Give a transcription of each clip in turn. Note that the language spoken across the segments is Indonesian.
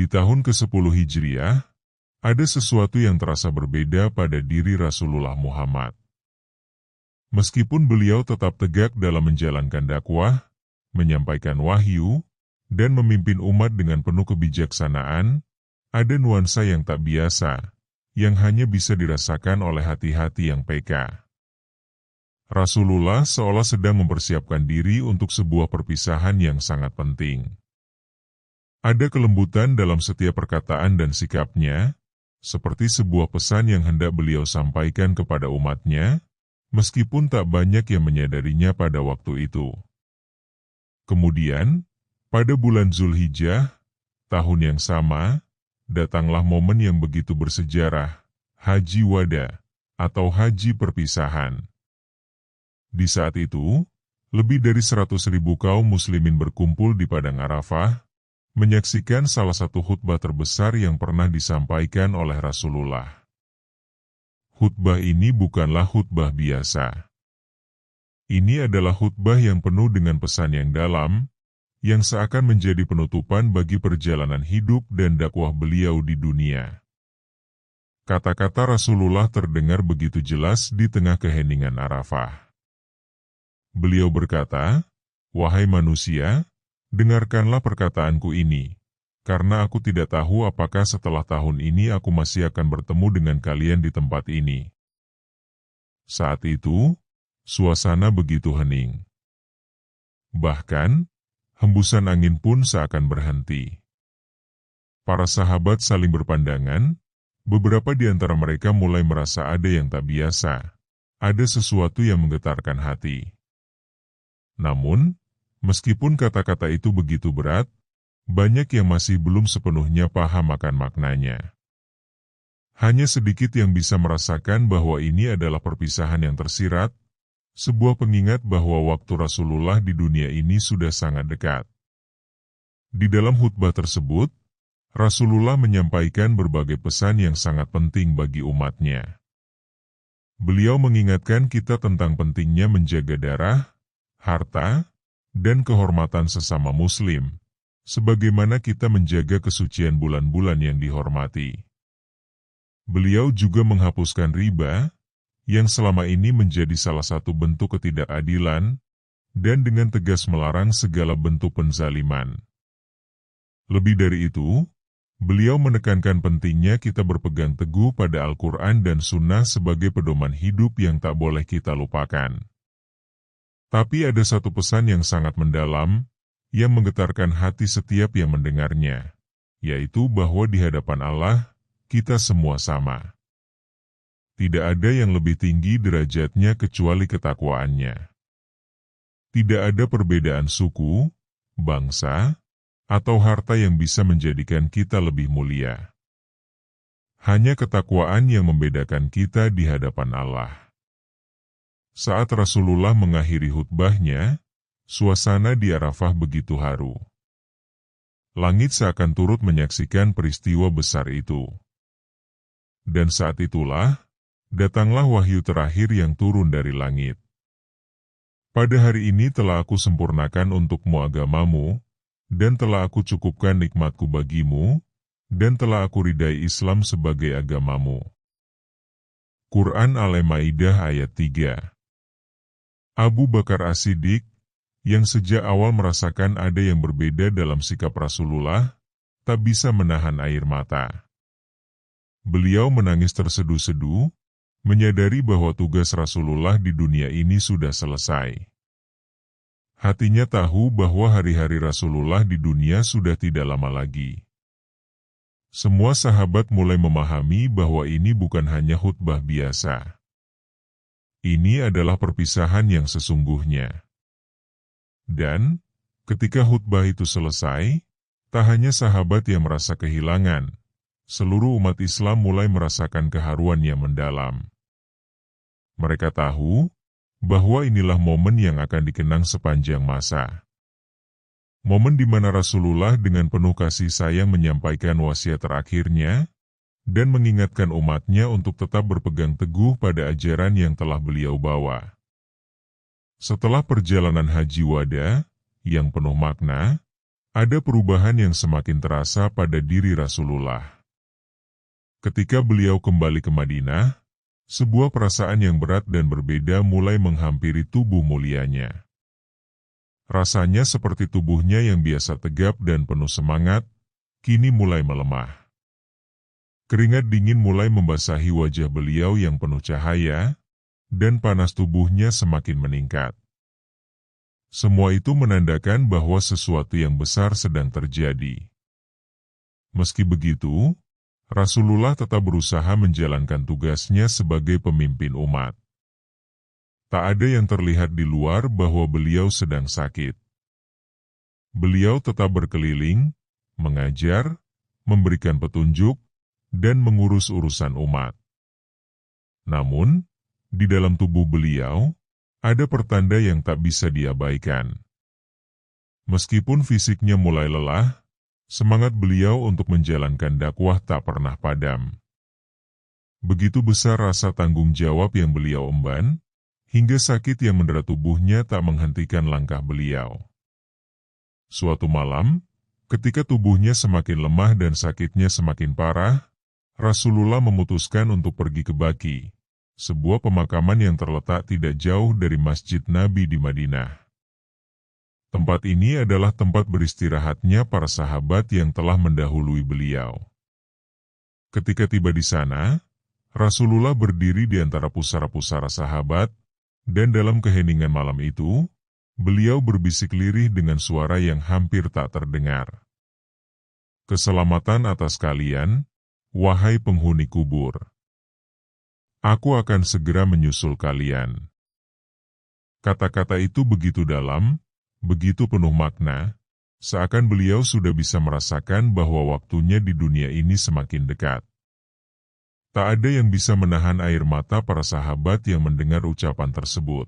Di tahun ke-10 Hijriah, ada sesuatu yang terasa berbeda pada diri Rasulullah Muhammad. Meskipun beliau tetap tegak dalam menjalankan dakwah, menyampaikan wahyu, dan memimpin umat dengan penuh kebijaksanaan, ada nuansa yang tak biasa, yang hanya bisa dirasakan oleh hati-hati yang peka. Rasulullah seolah sedang mempersiapkan diri untuk sebuah perpisahan yang sangat penting. Ada kelembutan dalam setiap perkataan dan sikapnya, seperti sebuah pesan yang hendak beliau sampaikan kepada umatnya, meskipun tak banyak yang menyadarinya pada waktu itu. Kemudian, pada bulan Zulhijjah, tahun yang sama, datanglah momen yang begitu bersejarah, Haji Wada, atau Haji Perpisahan. Di saat itu, lebih dari 100.000 kaum muslimin berkumpul di Padang Arafah, menyaksikan salah satu khutbah terbesar yang pernah disampaikan oleh Rasulullah. Khutbah ini bukanlah khutbah biasa. Ini adalah khutbah yang penuh dengan pesan yang dalam, yang seakan menjadi penutupan bagi perjalanan hidup dan dakwah beliau di dunia. Kata-kata Rasulullah terdengar begitu jelas di tengah keheningan Arafah. Beliau berkata, "Wahai manusia, dengarkanlah perkataanku ini, karena aku tidak tahu apakah setelah tahun ini aku masih akan bertemu dengan kalian di tempat ini." Saat itu, suasana begitu hening. Bahkan, hembusan angin pun seakan berhenti. Para sahabat saling berpandangan, beberapa di antara mereka mulai merasa ada yang tak biasa, ada sesuatu yang menggetarkan hati. Namun, meskipun kata-kata itu begitu berat, banyak yang masih belum sepenuhnya paham akan maknanya. Hanya sedikit yang bisa merasakan bahwa ini adalah perpisahan yang tersirat, sebuah pengingat bahwa waktu Rasulullah di dunia ini sudah sangat dekat. Di dalam khutbah tersebut, Rasulullah menyampaikan berbagai pesan yang sangat penting bagi umatnya. Beliau mengingatkan kita tentang pentingnya menjaga darah, harta, dan kehormatan sesama muslim, sebagaimana kita menjaga kesucian bulan-bulan yang dihormati. Beliau juga menghapuskan riba, yang selama ini menjadi salah satu bentuk ketidakadilan, dan dengan tegas melarang segala bentuk penzaliman. Lebih dari itu, beliau menekankan pentingnya kita berpegang teguh pada Al-Quran dan Sunnah sebagai pedoman hidup yang tak boleh kita lupakan. Tapi ada satu pesan yang sangat mendalam, yang menggetarkan hati setiap yang mendengarnya, yaitu bahwa di hadapan Allah, kita semua sama. Tidak ada yang lebih tinggi derajatnya kecuali ketakwaannya. Tidak ada perbedaan suku, bangsa, atau harta yang bisa menjadikan kita lebih mulia. Hanya ketakwaan yang membedakan kita di hadapan Allah. Saat Rasulullah mengakhiri khutbahnya, suasana di Arafah begitu haru. Langit seakan turut menyaksikan peristiwa besar itu. Dan saat itulah, datanglah wahyu terakhir yang turun dari langit. Pada hari ini telah aku sempurnakan untukmu agamamu, dan telah aku cukupkan nikmatku bagimu, dan telah aku ridai Islam sebagai agamamu. Quran Al-Maidah ayat 3. Abu Bakar As-Siddiq, yang sejak awal merasakan ada yang berbeda dalam sikap Rasulullah, tak bisa menahan air mata. Beliau menangis terseduh-seduh, menyadari bahwa tugas Rasulullah di dunia ini sudah selesai. Hatinya tahu bahwa hari-hari Rasulullah di dunia sudah tidak lama lagi. Semua sahabat mulai memahami bahwa ini bukan hanya khutbah biasa. Ini adalah perpisahan yang sesungguhnya. Dan, ketika khutbah itu selesai, tak hanya sahabat yang merasa kehilangan, seluruh umat Islam mulai merasakan keharuan yang mendalam. Mereka tahu bahwa inilah momen yang akan dikenang sepanjang masa. Momen di mana Rasulullah dengan penuh kasih sayang menyampaikan wasiat terakhirnya, dan mengingatkan umatnya untuk tetap berpegang teguh pada ajaran yang telah beliau bawa. Setelah perjalanan Haji Wada, yang penuh makna, Ada perubahan yang semakin terasa pada diri Rasulullah. Ketika beliau kembali ke Madinah, sebuah perasaan yang berat dan berbeda mulai menghampiri tubuh mulianya. Rasanya seperti tubuhnya yang biasa tegap dan penuh semangat, kini mulai melemah. Keringat dingin mulai membasahi wajah beliau yang penuh cahaya, dan panas tubuhnya semakin meningkat. Semua itu menandakan bahwa sesuatu yang besar sedang terjadi. Meski begitu, Rasulullah tetap berusaha menjalankan tugasnya sebagai pemimpin umat. Tak ada yang terlihat di luar bahwa beliau sedang sakit. Beliau tetap berkeliling, mengajar, memberikan petunjuk, dan mengurus urusan umat. Namun, di dalam tubuh beliau, ada pertanda yang tak bisa diabaikan. Meskipun fisiknya mulai lelah, semangat beliau untuk menjalankan dakwah tak pernah padam. Begitu besar rasa tanggung jawab yang beliau emban, hingga sakit yang mendera tubuhnya tak menghentikan langkah beliau. Suatu malam, ketika tubuhnya semakin lemah dan sakitnya semakin parah, Rasulullah memutuskan untuk pergi ke Baqi, sebuah pemakaman yang terletak tidak jauh dari Masjid Nabi di Madinah. Tempat ini adalah tempat beristirahatnya para sahabat yang telah mendahului beliau. Ketika tiba di sana, Rasulullah berdiri di antara pusara-pusara sahabat, dan dalam keheningan malam itu, beliau berbisik lirih dengan suara yang hampir tak terdengar. Keselamatan atas kalian, wahai penghuni kubur. Aku akan segera menyusul kalian. Kata-kata itu begitu dalam, begitu penuh makna, seakan beliau sudah bisa merasakan bahwa waktunya di dunia ini semakin dekat. Tak ada yang bisa menahan air mata para sahabat yang mendengar ucapan tersebut.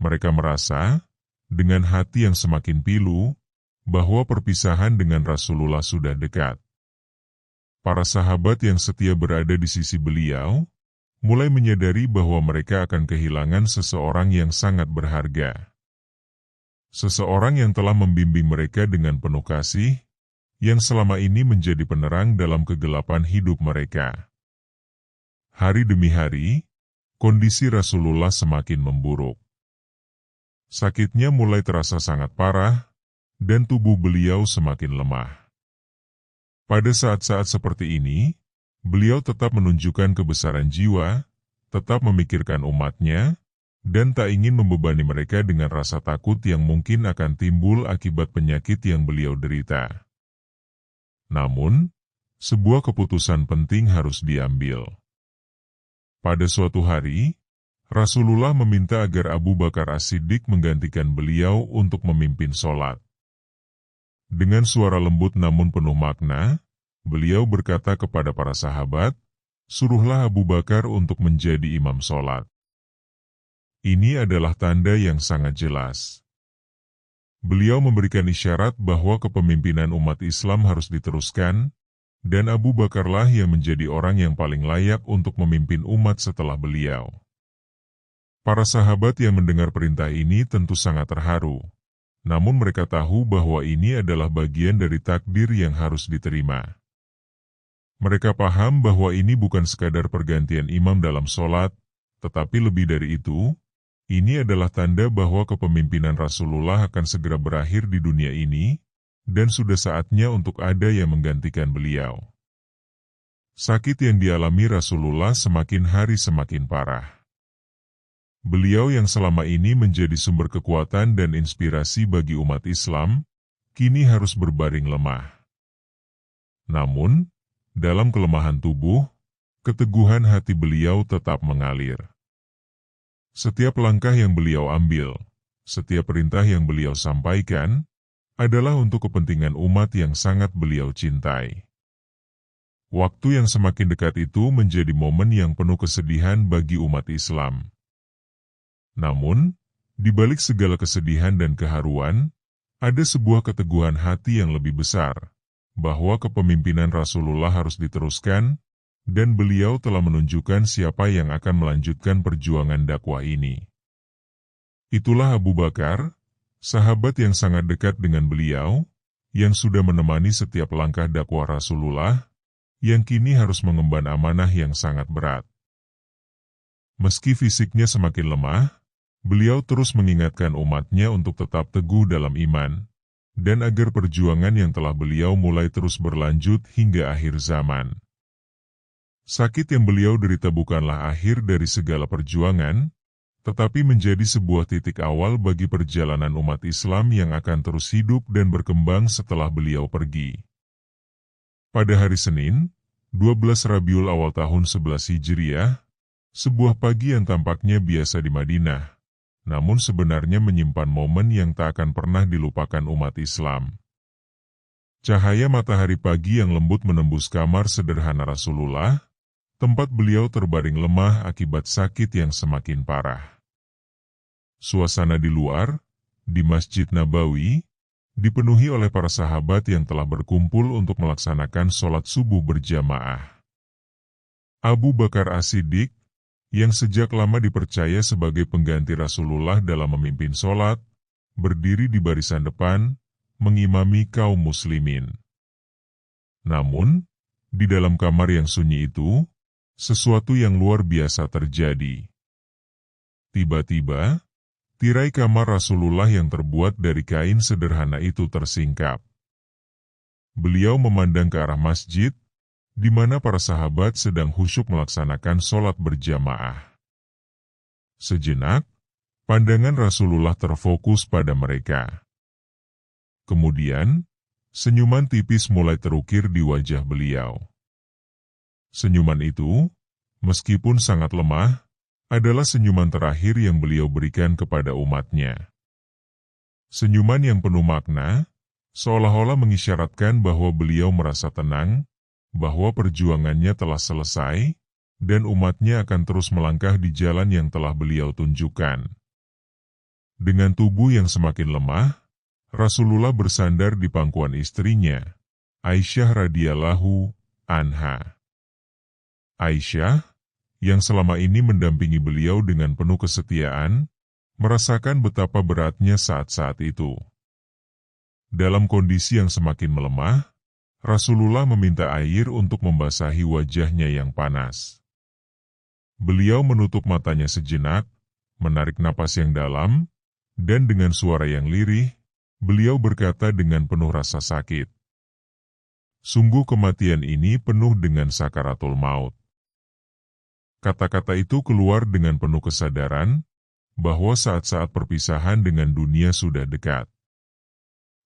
Mereka merasa, dengan hati yang semakin pilu, bahwa perpisahan dengan Rasulullah sudah dekat. Para sahabat yang setia berada di sisi beliau, mulai menyadari bahwa mereka akan kehilangan seseorang yang sangat berharga. Seseorang yang telah membimbing mereka dengan penuh kasih, yang selama ini menjadi penerang dalam kegelapan hidup mereka. Hari demi hari, kondisi Rasulullah semakin memburuk. Sakitnya mulai terasa sangat parah, dan tubuh beliau semakin lemah. Pada saat-saat seperti ini, beliau tetap menunjukkan kebesaran jiwa, tetap memikirkan umatnya, dan tak ingin membebani mereka dengan rasa takut yang mungkin akan timbul akibat penyakit yang beliau derita. Namun, sebuah keputusan penting harus diambil. Pada suatu hari, Rasulullah meminta agar Abu Bakar As-Siddiq menggantikan beliau untuk memimpin sholat. Dengan suara lembut namun penuh makna, beliau berkata kepada para sahabat, "Suruhlah Abu Bakar untuk menjadi imam sholat." Ini adalah tanda yang sangat jelas. Beliau memberikan isyarat bahwa kepemimpinan umat Islam harus diteruskan, dan Abu Bakarlah yang menjadi orang yang paling layak untuk memimpin umat setelah beliau. Para sahabat yang mendengar perintah ini tentu sangat terharu, namun mereka tahu bahwa ini adalah bagian dari takdir yang harus diterima. Mereka paham bahwa ini bukan sekadar pergantian imam dalam sholat, tetapi lebih dari itu, ini adalah tanda bahwa kepemimpinan Rasulullah akan segera berakhir di dunia ini, dan sudah saatnya untuk ada yang menggantikan beliau. Sakit yang dialami Rasulullah semakin hari semakin parah. Beliau yang selama ini menjadi sumber kekuatan dan inspirasi bagi umat Islam, kini harus berbaring lemah. Namun, dalam kelemahan tubuh, keteguhan hati beliau tetap mengalir. Setiap langkah yang beliau ambil, setiap perintah yang beliau sampaikan, adalah untuk kepentingan umat yang sangat beliau cintai. Waktu yang semakin dekat itu menjadi momen yang penuh kesedihan bagi umat Islam. Namun, di balik segala kesedihan dan keharuan, ada sebuah keteguhan hati yang lebih besar, bahwa kepemimpinan Rasulullah harus diteruskan, dan beliau telah menunjukkan siapa yang akan melanjutkan perjuangan dakwah ini. Itulah Abu Bakar, sahabat yang sangat dekat dengan beliau, yang sudah menemani setiap langkah dakwah Rasulullah, yang kini harus mengemban amanah yang sangat berat. Meski fisiknya semakin lemah, beliau terus mengingatkan umatnya untuk tetap teguh dalam iman, dan agar perjuangan yang telah beliau mulai terus berlanjut hingga akhir zaman. Sakit yang beliau derita bukanlah akhir dari segala perjuangan, tetapi menjadi sebuah titik awal bagi perjalanan umat Islam yang akan terus hidup dan berkembang setelah beliau pergi. Pada hari Senin, 12 Rabiul Awal tahun 11 Hijriah, sebuah pagi yang tampaknya biasa di Madinah, namun sebenarnya menyimpan momen yang tak akan pernah dilupakan umat Islam. Cahaya matahari pagi yang lembut menembus kamar sederhana Rasulullah, tempat beliau terbaring lemah akibat sakit yang semakin parah. Suasana di luar, di Masjid Nabawi, dipenuhi oleh para sahabat yang telah berkumpul untuk melaksanakan sholat subuh berjamaah. Abu Bakar As-Siddiq, yang sejak lama dipercaya sebagai pengganti Rasulullah dalam memimpin sholat, berdiri di barisan depan, mengimami kaum muslimin. Namun, di dalam kamar yang sunyi itu, sesuatu yang luar biasa terjadi. Tiba-tiba, tirai kamar Rasulullah yang terbuat dari kain sederhana itu tersingkap. Beliau memandang ke arah masjid, di mana para sahabat sedang khusyuk melaksanakan sholat berjamaah. Sejenak, pandangan Rasulullah terfokus pada mereka. Kemudian, senyuman tipis mulai terukir di wajah beliau. Senyuman itu, meskipun sangat lemah, adalah senyuman terakhir yang beliau berikan kepada umatnya. Senyuman yang penuh makna, seolah-olah mengisyaratkan bahwa beliau merasa tenang, bahwa perjuangannya telah selesai, dan umatnya akan terus melangkah di jalan yang telah beliau tunjukkan. Dengan tubuh yang semakin lemah, Rasulullah bersandar di pangkuan istrinya, Aisyah radhiyallahu anha. Aisyah, yang selama ini mendampingi beliau dengan penuh kesetiaan, merasakan betapa beratnya saat-saat itu. Dalam kondisi yang semakin melemah, Rasulullah meminta air untuk membasahi wajahnya yang panas. Beliau menutup matanya sejenak, menarik napas yang dalam, dan dengan suara yang lirih, beliau berkata dengan penuh rasa sakit, "Sungguh kematian ini penuh dengan sakaratul maut." Kata-kata itu keluar dengan penuh kesadaran, bahwa saat-saat perpisahan dengan dunia sudah dekat.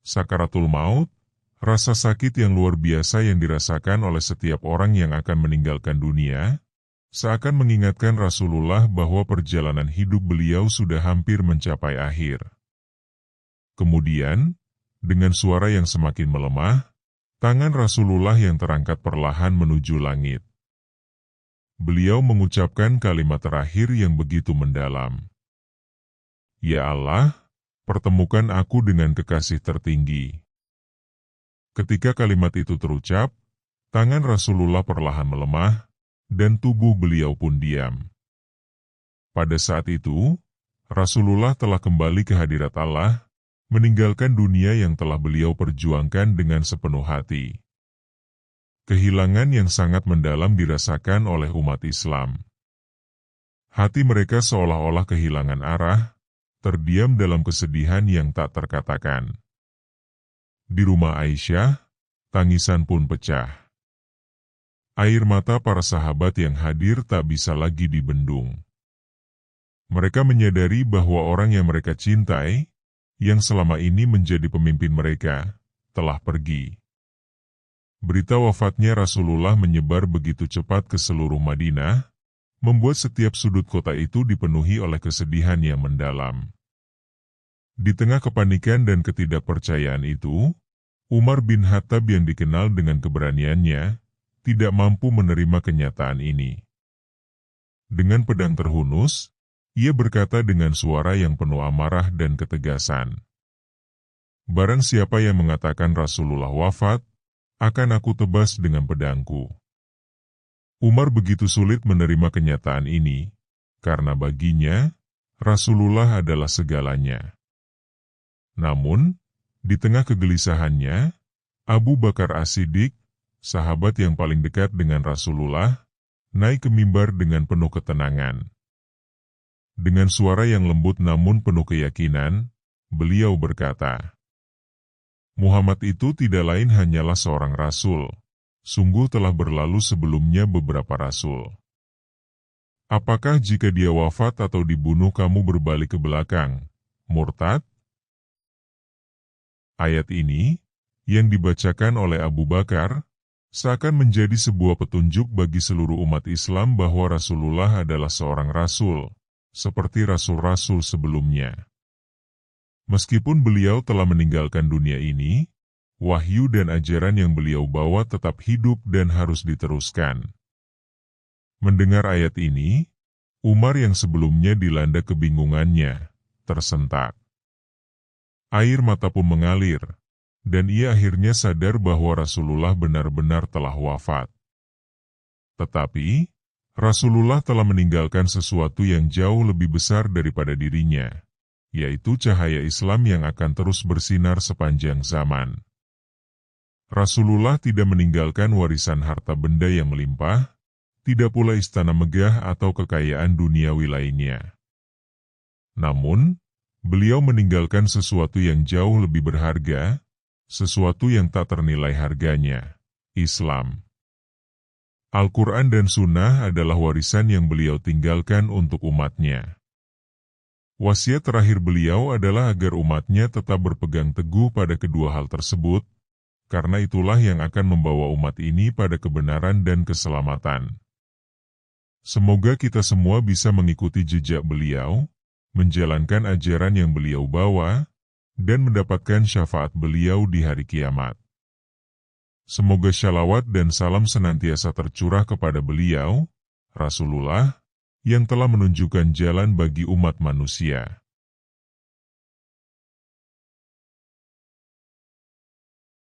Sakaratul maut, rasa sakit yang luar biasa yang dirasakan oleh setiap orang yang akan meninggalkan dunia, seakan mengingatkan Rasulullah bahwa perjalanan hidup beliau sudah hampir mencapai akhir. Kemudian, dengan suara yang semakin melemah, tangan Rasulullah yang terangkat perlahan menuju langit. Beliau mengucapkan kalimat terakhir yang begitu mendalam. "Ya Allah, pertemukan aku dengan kekasih tertinggi." Ketika kalimat itu terucap, tangan Rasulullah perlahan melemah, dan tubuh beliau pun diam. Pada saat itu, Rasulullah telah kembali ke hadirat Allah, meninggalkan dunia yang telah beliau perjuangkan dengan sepenuh hati. Kehilangan yang sangat mendalam dirasakan oleh umat Islam. Hati mereka seolah-olah kehilangan arah, terdiam dalam kesedihan yang tak terkatakan. Di rumah Aisyah, tangisan pun pecah. Air mata para sahabat yang hadir tak bisa lagi dibendung. Mereka menyadari bahwa orang yang mereka cintai, yang selama ini menjadi pemimpin mereka, telah pergi. Berita wafatnya Rasulullah menyebar begitu cepat ke seluruh Madinah, membuat setiap sudut kota itu dipenuhi oleh kesedihan yang mendalam. Di tengah kepanikan dan ketidakpercayaan itu, Umar bin Khattab yang dikenal dengan keberaniannya, tidak mampu menerima kenyataan ini. Dengan pedang terhunus, ia berkata dengan suara yang penuh amarah dan ketegasan, "Barang siapa yang mengatakan Rasulullah wafat, akan aku tebas dengan pedangku." Umar begitu sulit menerima kenyataan ini, karena baginya, Rasulullah adalah segalanya. Namun, di tengah kegelisahannya, Abu Bakar As-Siddiq, sahabat yang paling dekat dengan Rasulullah, naik ke mimbar dengan penuh ketenangan. Dengan suara yang lembut namun penuh keyakinan, beliau berkata, "Muhammad itu tidak lain hanyalah seorang rasul. Sungguh telah berlalu sebelumnya beberapa rasul. Apakah jika dia wafat atau dibunuh kamu berbalik ke belakang, murtad?" Ayat ini, yang dibacakan oleh Abu Bakar, seakan menjadi sebuah petunjuk bagi seluruh umat Islam bahwa Rasulullah adalah seorang rasul, seperti rasul-rasul sebelumnya. Meskipun beliau telah meninggalkan dunia ini, wahyu dan ajaran yang beliau bawa tetap hidup dan harus diteruskan. Mendengar ayat ini, Umar yang sebelumnya dilanda kebingungannya, tersentak. Air mata pun mengalir, dan ia akhirnya sadar bahwa Rasulullah benar-benar telah wafat. Tetapi, Rasulullah telah meninggalkan sesuatu yang jauh lebih besar daripada dirinya, yaitu cahaya Islam yang akan terus bersinar sepanjang zaman. Rasulullah tidak meninggalkan warisan harta benda yang melimpah, tidak pula istana megah atau kekayaan duniawi lainnya. Namun, beliau meninggalkan sesuatu yang jauh lebih berharga, sesuatu yang tak ternilai harganya, Islam. Al-Quran dan Sunnah adalah warisan yang beliau tinggalkan untuk umatnya. Wasiat terakhir beliau adalah agar umatnya tetap berpegang teguh pada kedua hal tersebut, karena itulah yang akan membawa umat ini pada kebenaran dan keselamatan. Semoga kita semua bisa mengikuti jejak beliau, menjalankan ajaran yang beliau bawa, dan mendapatkan syafaat beliau di hari kiamat. Semoga shalawat dan salam senantiasa tercurah kepada beliau, Rasulullah, yang telah menunjukkan jalan bagi umat manusia.